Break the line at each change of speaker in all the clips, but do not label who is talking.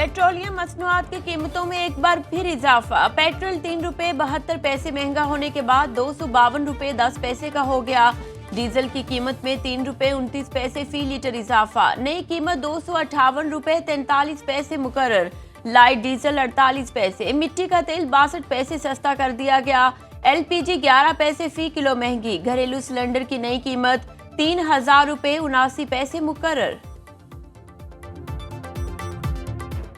Petroleum मसनूआत की कीमतों में एक बार फिर इजाफा। पेट्रोल 3 रुपए 72 पैसे महंगा होने के बाद 252 रुपए 10 पैसे का हो गया। डीजल की कीमत में 3 रुपए 29 पैसे फी लीटर इजाफा। नई कीमत 258 रुपए 43 पैसे मुकर्रर। लाइट डीजल 48 पैसे। मिट्टी का तेल 62 पैसे सस्ता कर दिया गया। LPG 11 पैसे फी किलो महंगी। घरेलू सिलेंडर की नई कीमत 3000 रुपए 79 पैसे मुकर्रर।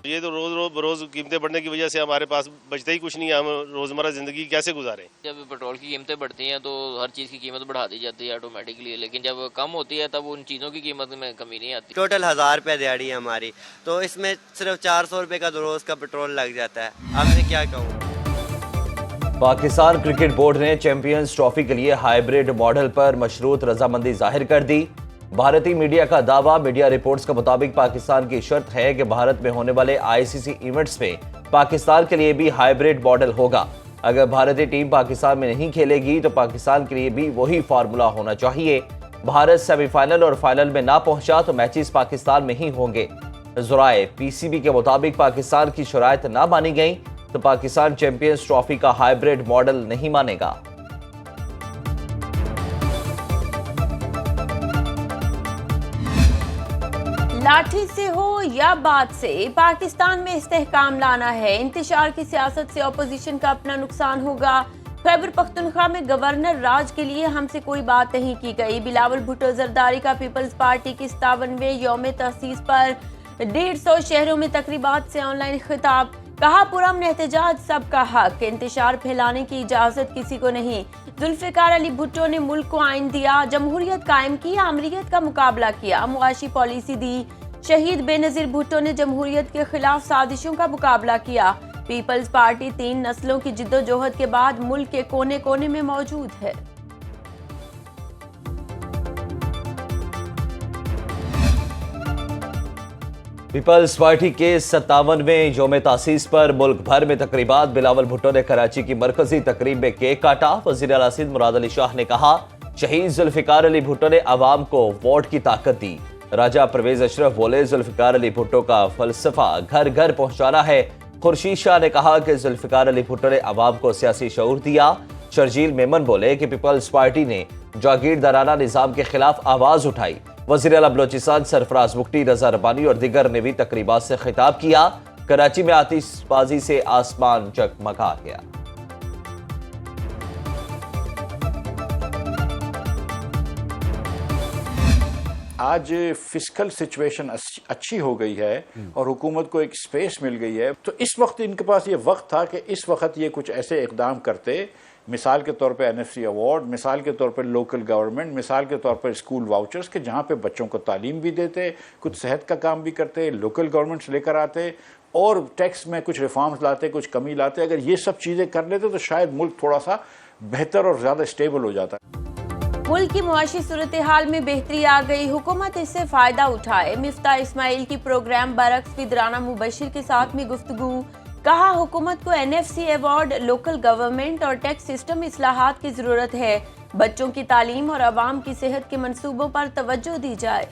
ये तो रोज कीमतें बढ़ने की वजह से हमारे पास बचता ही कुछ नहीं है। हम रोजमर्रा जिंदगी कैसे गुजारें?
जब पेट्रोल की कीमतें बढ़ती हैं तो हर चीज़ की कीमत बढ़ा दी जाती है ऑटोमेटिकली, लेकिन जब कम होती है तब उन चीज़ों की कीमत में कमी नहीं आती।
टोटल 1000 रुपये दिहाड़ी है हमारी, तो इसमें सिर्फ 400 रुपये का रोज का पेट्रोल लग जाता है। अब मैं क्या कहूँ।
पाकिस्तान क्रिकेट बोर्ड ने चैंपियंस ट्रॉफी के लिए हाइब्रिड मॉडल पर मशरूत रजामंदी जाहिर कर दी। भारतीय मीडिया का दावा। मीडिया रिपोर्ट्स के मुताबिक पाकिस्तान की शर्त है कि भारत में होने वाले ICC इवेंट्स में पाकिस्तान के लिए भी हाइब्रिड मॉडल होगा। अगर भारतीय टीम पाकिस्तान में नहीं खेलेगी तो पाकिस्तान के लिए भी वही फार्मूला होना चाहिए। भारत सेमीफाइनल और फाइनल में ना पहुंचा तो मैचेस पाकिस्तान में ही होंगे। ज़राए PCB के मुताबिक पाकिस्तान की शराइत ना मानी गई तो पाकिस्तान चैंपियंस ट्रॉफी का हाइब्रिड मॉडल नहीं मानेगा।
लाठी से हो या बात से, पाकिस्तान में इस्तेहकाम लाना है। इंतशार की सियासत से अपोजिशन का अपना नुकसान होगा। खैबर पख्तूनख्वा में गवर्नर राज के लिए हमसे कोई बात नहीं की गई। बिलावल भुट्टो जरदारी का पीपल्स पार्टी की 57वें यौम तसीस पर 150 शहरों में तकरीबात से ऑनलाइन खिताब। कहा पुरअमन एहतजाज सबका हक, इंतशार फैलाने की इजाजत किसी को नहीं। जुल्फिकार अली भुट्टो ने मुल्क को आइन दिया, जमहूरियत कायम की, आमरीत का मुकाबला किया, मुआशी पॉलिसी दी। शहीद बेनजीर भुट्टो ने जमहूरियत के खिलाफ साजिशों का मुकाबला किया। पीपल्स पार्टी 3 नस्लों की जिद्दोजहद के बाद मुल्क के कोने कोने में मौजूद है।
पीपल्स पार्टी के 57वें यौम तासीस पर मुल्क भर में तकरीबात। बिलावल भुट्टो ने कराची की मरकजी तकरीब में केक काटा। वज़ीर आला सिंध मुराद अली शाह ने कहा शहीद जुल्फिकार अली भुट्टो ने अवाम को वोट की ताकत दी। राजा परवेज अशरफ बोले जुल्फिकार अली भुट्टो का फलसफा घर घर पहुंचाना है। खुर्शीद शाह ने कहा कि जुल्फिकार अली भुट्टो ने अवाम को सियासी शऊर दिया। शर्जील मेमन बोले कि पीपल्स पार्टी ने जागीरदाराना निजाम के खिलाफ आवाज उठाई। वज़ीर आला बलोचिस्तान सरफराज मुफ्ती, रजा रब्बानी और दीगर ने भी तकरीबात से खिताब किया। कराची में आतिशबाजी से आसमान जगमगा गया।
आज फिस्कल सिचुएशन अच्छी हो गई है और हुकूमत को एक स्पेस मिल गई है, तो इस वक्त इनके पास ये वक्त था कि इस वक्त ये कुछ ऐसे इकदाम करते, मिसाल के तौर पे NFC अवार्ड, मिसाल के तौर पे लोकल गवर्नमेंट, मिसाल के तौर पे स्कूल वाउचर्स के जहाँ पे बच्चों को तालीम भी देते, कुछ सेहत का काम भी करते, लोकल गवर्नमेंट्स लेकर आते और टैक्स में कुछ रिफॉर्म्स लाते, कुछ कमी लाते। अगर ये सब चीज़ें कर लेते तो शायद मुल्क थोड़ा सा बेहतर और ज़्यादा स्टेबल हो जाता।
मुल्क की मुआशी सूरत हाल में बेहतरी आ गई, हुकूमत इससे फायदा उठाए। मिफ्ता इस्माइल की प्रोग्राम बरक्स विद राना मुबशिर के साथ में गुफ्तगू। कहा हुकूमत को NFC अवार्ड, लोकल गवर्नमेंट और टैक्स सिस्टम इस्लाहात की जरूरत है। बच्चों की तालीम और अवाम की सेहत के मंसूबों पर तवज्जो दी जाए।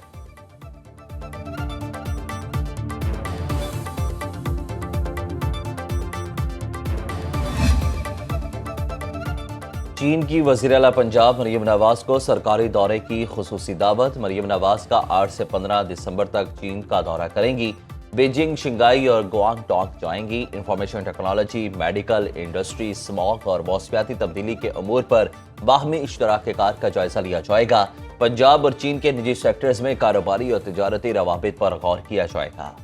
चीन की वज़ीर आला पंजाब मरियम नवाज को सरकारी दौरे की खुसूसी दावत। मरियम नवाज का 8 से 15 दिसंबर तक चीन का दौरा करेंगी। बीजिंग, शिंगाई और गुआंगडोंग जाएंगी। Information technology, medical, industry, smog और मौसमियाती तब्दीली के अमूर पर बाहमी इश्तराक कार का जायजा लिया जाएगा। पंजाब और चीन के निजी सेक्टर्स में कारोबारी और तिजारती रवाबित पर गौर किया जाएगा।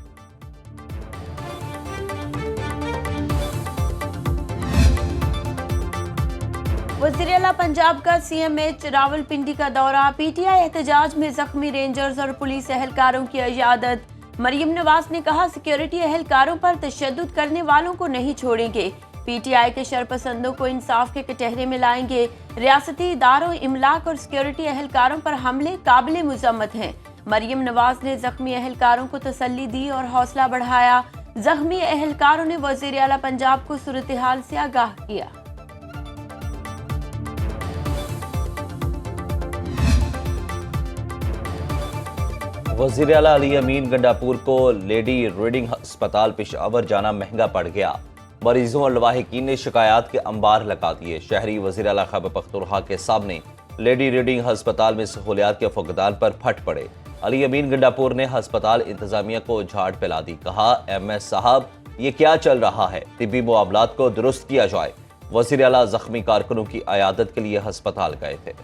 वज़ीर आला पंजाब का CMH रावलपिंडी का दौरा। PTI एहतजाज में जख्मी रेंजर्स और पुलिस एहलकारों की इयादत। मरियम नवाज ने कहा सिक्योरिटी एहलकारों पर तशद्दुद करने वालों को नहीं छोड़ेंगे। PTI के शरपसंदों को इंसाफ के कटहरे में लाएंगे। रियासती इदारों, इमलाक और सिक्योरिटी एहलकारों पर हमले काबिल मुज़म्मत हैं। मरियम नवाज ने जख्मी एहलकारों को तसल्ली दी और हौसला बढ़ाया। जख्मी एहलकारों ने वज़ीर आला पंजाब को सूरत हाल से आगाह किया।
वज़ीर आला अली अमीन गंडापुर को लेडी रीडिंग अस्पताल पेशावर जाना महंगा पड़ गया। मरीजों और लवाहिकीन ने शिकायत के अंबार लगा दिए। शहरी वज़ीर आला खैबर पख्तूनख्वा के सामने लेडी रीडिंग अस्पताल में सहूलियात के फुकदान पर फट पड़े। अली अमीन गंडापुर ने अस्पताल इंतजामिया को झाड़ फैला दी। कहा, MS साहब, ये क्या चल रहा है? तिब्बी मुआमलात को दुरुस्त किया जाए। वज़ीर आला जख्मी कारकुनों की अयादत के लिए अस्पताल गए थे।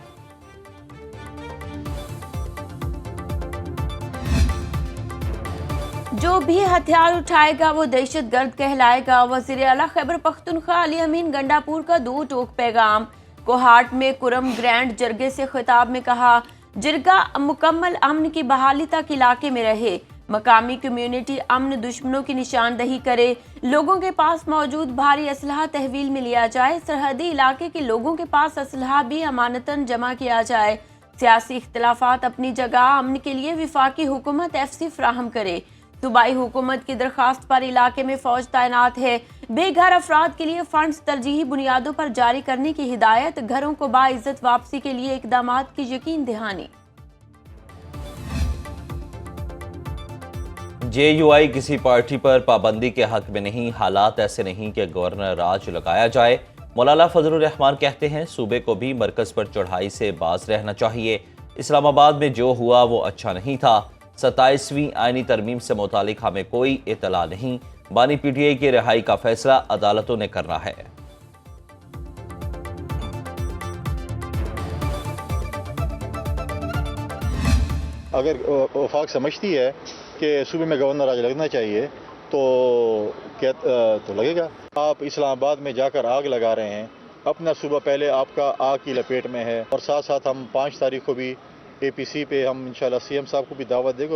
जो भी हथियार उठाएगा वो दहशतगर्द कहलाएगा। वज़ीर आला खैबर पख्तूनख्वा अली अमीन गंडापुर का 2 टोक पैगाम। कोहाट में कुरम ग्रैंड जरगे से खिताब में कहा, जिरगा मुकम्मल अमन की बहाली तक इलाके में रहे। मकामी कम्युनिटी अमन दुश्मनों की निशानदही करे। लोगों के पास मौजूद भारी असलहा तहवील में लिया जाए। सरहदी इलाके के लोगों के पास असलहा भी अमानतन जमा किया जाए। सियासी इख्तिलाफात अपनी जगह, अमन के लिए विफाकी हुकूमत FC फ्राहम करे। सूबाई हुकूमत की दरखास्त पर इलाके में फौज तैनात है। बेघर अफराद के लिए फंड्स तरजीही बुनियादों पर जारी करने की हिदायत। घरों को बाइज्जत वापसी के लिए इकदामात की यकीन दहानी।
JUI किसी पार्टी पर पाबंदी के हक में नहीं। हालात ऐसे नहीं कि गवर्नर राज लगाया जाए। मौलाना फजलुर रहमान कहते हैं, सूबे को भी मरकज पर चढ़ाई से बाज रहना चाहिए। इस्लामाबाद में जो हुआ वो अच्छा नहीं था। 27वीं आईनी तरमीम से मुतालिक हमें कोई इतला नहीं। बानी PTI की रिहाई का फैसला अदालतों ने करना है।
अगर वफाक समझती है कि सूबे में गवर्नर राज लगना चाहिए तो क्या तो लगेगा। आप इस्लामाबाद में जाकर आग लगा रहे हैं। अपना सूबा पहले आपका आग की लपेट में है और साथ साथ हम 5 तारीख को भी APC पे हम इंशाल्लाह CM साहब को भी दावत देंगे।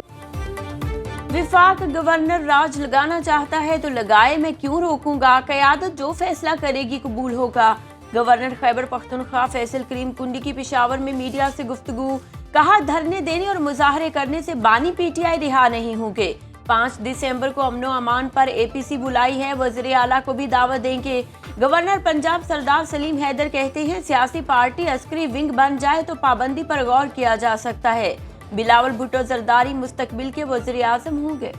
विफाक गवर्नर राज लगाना चाहता है तो लगाए, मैं क्यों रोकूंगा। क़यादत जो फैसला करेगी कबूल होगा। गवर्नर खैबर पख्तूनख्वा फैसल करीम कुंडी की पेशावर में मीडिया से गुफ्तगू। कहा, धरने देने और मुजाहरे करने से बानी PTI रिहा नहीं होंगे। 5 दिसंबर को अमनो अमान पर APC बुलाई है। वज़ीर आला को भी दावत देंगे। गवर्नर पंजाब सरदार सलीम हैदर कहते हैं, सियासी पार्टी अस्करी विंग बन जाए तो पाबंदी पर गौर किया जा सकता है। बिलावल भुट्टो जरदारी मुस्तकबिल के वज़ीर आज़म होंगे।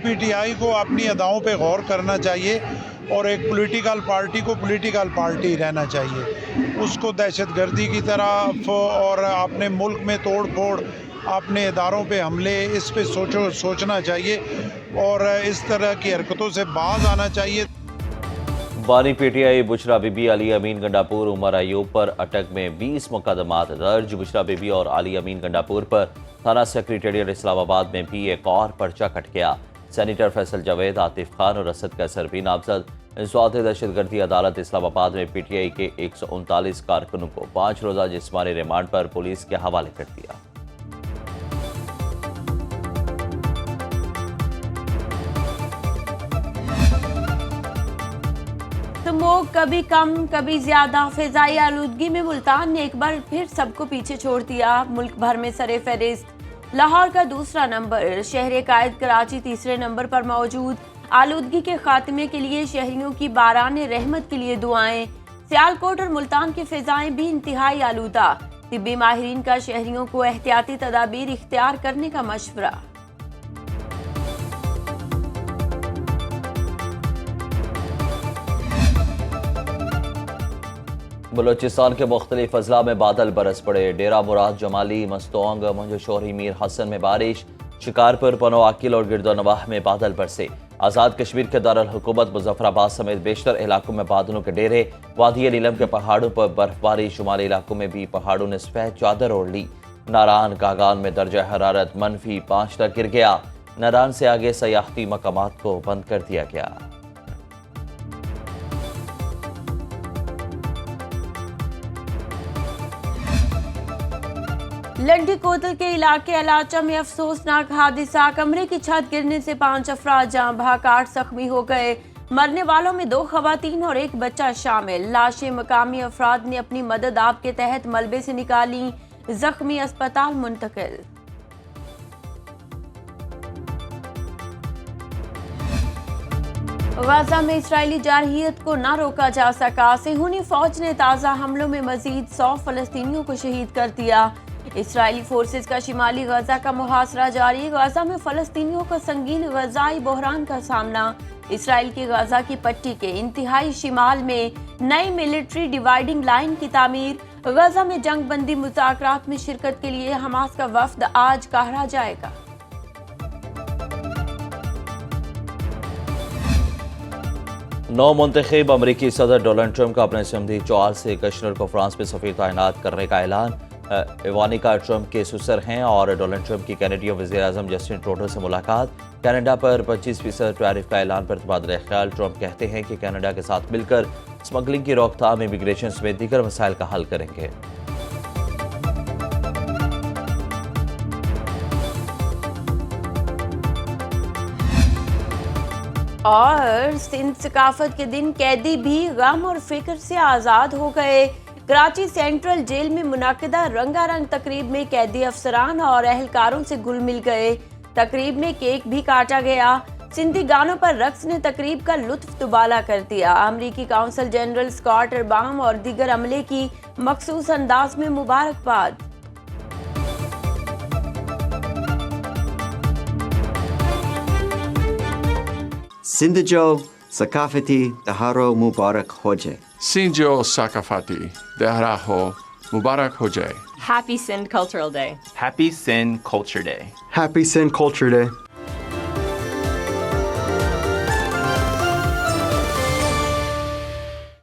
PTI को अपनी अदाओं पे गौर करना चाहिए और एक पॉलिटिकल पार्टी को पॉलिटिकल पार्टी रहना चाहिए। उसको दहशतगर्दी की तरफ और अपने मुल्क में तोड़ फोड़, अपने इदारों पे हमले, इस पे सोचना चाहिए और इस तरह की हरकतों से बाज आना चाहिए।
बानी PTI बुशरा बीबी अली अमीन गंडापुर उमर अयूब पर अटक में 20 मुकदमात दर्ज। बुशरा बीबी और अली अमीन गंडापुर पर थाना सेक्रेटेरिएट इस्लामाबाद में भी एक और पर्चा कट गया। सेनेटर फैसल जावेद, आतिफ खान और असद कैसर भी नामजद। इंसदाद दहशतगर्दी अदालत इस्लामाबाद में PTI के 139 कारकुनों को 5 रोज़ा जिस्मानी रिमांड पर पुलिस के हवाले कर दिया।
स्मोक कभी कम कभी ज्यादा। फिजाई आलूदगी में मुल्तान ने एक बार फिर सबको पीछे छोड़ दिया। मुल्क भर में सरे फहरिस्त लाहौर का दूसरा नंबर, शहर कायद कराची तीसरे नंबर पर मौजूद। आलूदगी के खात्मे के लिए शहरियों की बाराने रहमत के लिए दुआएं। सियालकोट और मुल्तान की फिजाएं भी इंतहाई आलूदा। तिब्बी माहिरीन का शहरियों को एहतियाती तदाबीर इख्तियार करने का मशवरा।
बलोचिस्तान के मुख्तलिफ अजला में बादल बरस पड़े। डेरा मुराद, जमाली, मस्तोंग, मंजशोरी, मीर हसन में बारिश। शिकारपुर, पनो आकिल और गिरदोनवाह में बादल बरसे। आज़ाद कश्मीर के दारुल हुकूमत मुजफ्फराबाद समेत बेशतर इलाकों में बादलों के डेरे। वादी नीलम के पहाड़ों पर बर्फबारी। शुमाली इलाकों में भी पहाड़ों ने सफेद चादर ओढ़ ली। नारान कागान में दर्जा हरारत -5 तक गिर गया। नारान से आगे सयाहती मकामात को बंद कर दिया गया।
लंडी कोतल के इलाके अलाचा में अफसोसनाक हादसा। कमरे की छत गिरने से 5 अफराद जाँ बहक 8 जख्मी हो गए। मरने वालों में 2 खवातीन और 1 बच्चा शामिल। लाशें मकामी अफराद ने अपनी मदद आप के तहत मलबे से निकाली। जख्मी अस्पताल मुंतकिल। गाजा में इस्राएली जारहियत को न रोका जा सका। सेहूनी फौज ने ताज़ा हमलों में मजीद 100 फलस्तीनियों को शहीद कर दिया। इस्राएली फोर्सेस का शिमाली गाजा का मुहासरा जारी। गाजा में फलस्तीनियों को संगीन गजाई बहरान का सामना। इस्राएल की गाजा की पट्टी के इंतहाई शिमाल में नई मिलिट्री डिवाइडिंग लाइन की तामीर। गाजा में जंग बंदी मुज़ाकरात में शिरकत के लिए हमास का वफ्द आज काहिरा जाएगा।
नौ मुंतखब अमरीकी सदर डोनाल्ड ट्रंप का अपने समधी चार्ल्स कश्नर को फ्रांस में सफीर तैनात करने का ऐलान। इवानिका ट्रंप के सुसर हैं और डोनाल्ड ट्रंप की कैनेडियन वज़ीर-ए-आज़म जस्टिन ट्रूडो से मुलाकात। कनाडा पर 25% टैरिफ का ऐलान पर तबादला ख्याल। ट्रंप कहते हैं कि कनाडा के साथ मिलकर स्मगलिंग की रोकथाम, इमिग्रेशन समेत दीगर मसाइल का हल करेंगे।
और सिंध सकाफत के दिन कैदी भी गम और फिक्र से आज़ाद हो गए। कराची सेंट्रल जेल में मुनाकिदा रंगारंग तकरीब में कैदी अफसरान और अहलकारों से घुल मिल गए। तकरीब में केक भी काटा गया। सिंधी गानों पर रक्स ने तकरीब का लुत्फ दुबाला कर दिया। अमरीकी काउंसल जनरल स्कॉट अरबाम और दीगर अमले की मखसूस अंदाज में मुबारकबाद।
सिंध जो सकाफती दहारो मुबारक हो जाए।
सिंध जो सकाफती दहारो मुबारक हो जाए।
Happy Sindh Cultural Day.
Happy Sindh Culture Day.
Happy Sindh Culture Day.